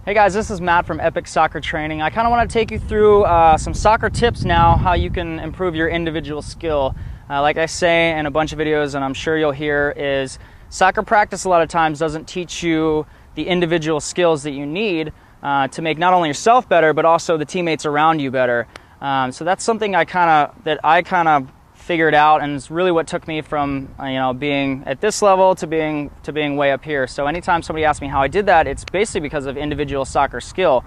Hey guys, this is Matt from Epic Soccer Training. I kind of want to take you through some soccer tips now, how you can improve your individual skill. Like I say in a bunch of videos, and I'm sure you'll hear, is soccer practice a lot of times doesn't teach you the individual skills that you need to make not only yourself better, but also the teammates around you better. So that's something I kind of figured out, and it's really what took me from being at this level to being way up here. So anytime somebody asks me how I did that, it's basically because of individual soccer skill.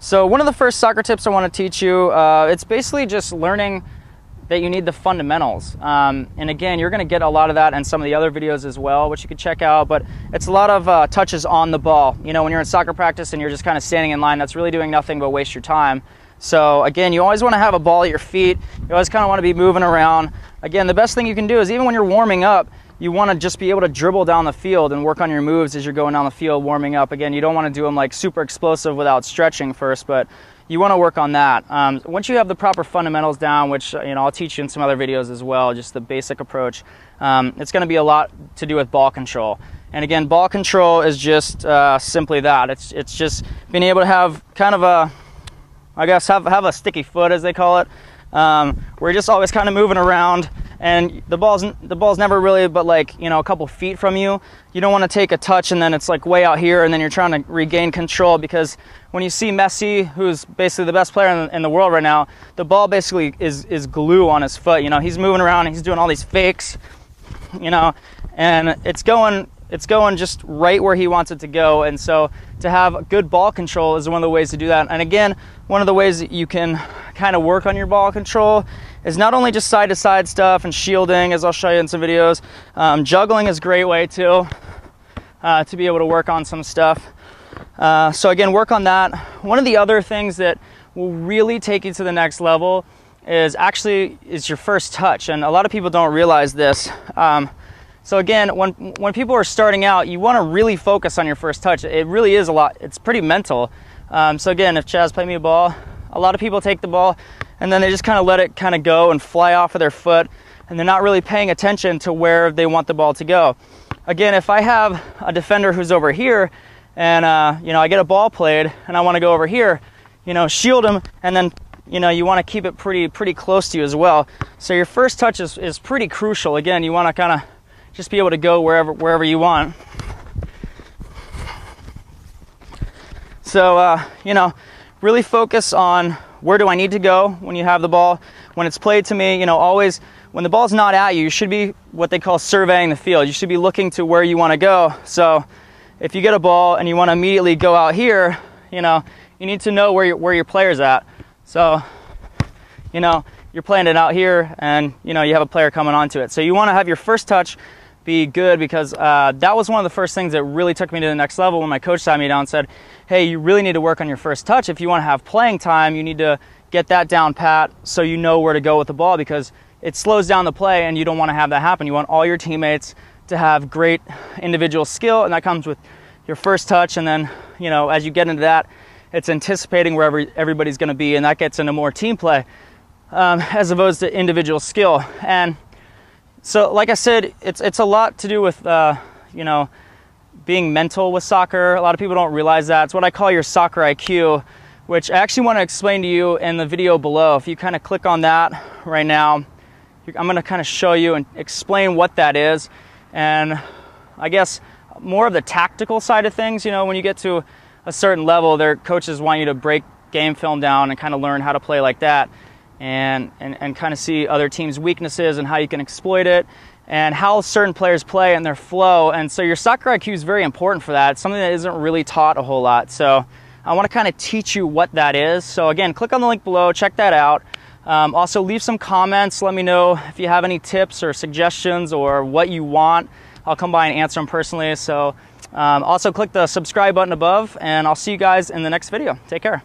So one of the first soccer tips I want to teach you, it's basically just learning that you need the fundamentals. And again, you're going to get a lot of that in some of the other videos as well, which you can check out, but it's a lot of touches on the ball. You know, when you're in soccer practice and you're just kind of standing in line, that's really doing nothing but waste your time. So again, you always want to have a ball at your feet. You always kind of want to be moving around. Again, the best thing you can do is even when you're warming up, you want to just be able to dribble down the field and work on your moves as you're going down the field warming up. Again, you don't want to do them like super explosive without stretching first, but you want to work on that. Once you have the proper fundamentals down, which I'll teach you in some other videos as well, just the basic approach, it's going to be a lot to do with ball control. And again, ball control is just simply that. It's just being able to have kind of a, I guess, have a sticky foot, as they call it, where you're just always kind of moving around, and the ball's never really but like a couple feet from you. You don't want to take a touch and then it's like way out here, and then you're trying to regain control, because when you see Messi, who's basically the best player in the world right now, the ball basically is glue on his foot. He's moving around, he's doing all these fakes, and it's going just right where he wants it to go. And so to have good ball control is one of the ways to do that. And again, one of the ways that you can kind of work on your ball control is not only just side-to-side stuff and shielding, as I'll show you in some videos. Juggling is a great way too, to be able to work on some stuff. So again, work on that. One of the other things that will really take you to the next level is your first touch. And a lot of people don't realize this. So again, when people are starting out, you want to really focus on your first touch. It really is a lot. It's pretty mental. So again, if Chaz played me a ball, a lot of people take the ball and then they just kind of let it kind of go and fly off of their foot, and they're not really paying attention to where they want the ball to go. Again, if I have a defender who's over here and I get a ball played and I want to go over here, shield him, and then you want to keep it pretty close to you as well. So your first touch is pretty crucial. Again, you want to kind of just be able to go wherever you want. So, really focus on where do I need to go when you have the ball. When it's played to me, always, when the ball's not at you, you should be what they call surveying the field. You should be looking to where you want to go. So if you get a ball and you want to immediately go out here, you need to know where your player's at. So, you're playing it out here and, you have a player coming onto it. So you want to have your first touch be good, because that was one of the first things that really took me to the next level when my coach sat me down and said, hey, you really need to work on your first touch. If you want to have playing time, you need to get that down pat so you know where to go with the ball, because it slows down the play and you don't want to have that happen. You want all your teammates to have great individual skill, and that comes with your first touch. And then, as you get into that, it's anticipating where everybody's going to be, and that gets into more team play as opposed to individual skill. And so, like I said, it's a lot to do with, being mental with soccer. A lot of people don't realize that. It's what I call your soccer IQ, which I actually want to explain to you in the video below. If you kind of click on that right now, I'm going to kind of show you and explain what that is. And I guess more of the tactical side of things, when you get to a certain level, their coaches want you to break game film down and kind of learn how to play like that. And kind of see other teams' weaknesses and how you can exploit it, and how certain players play and their flow. And so your soccer IQ is very important for that. It's something that isn't really taught a whole lot. So I want to kind of teach you what that is. So again, click on the link below, check that out. Also leave some comments. Let me know if you have any tips or suggestions or what you want. I'll come by and answer them personally. So also click the subscribe button above, and I'll see you guys in the next video. Take care.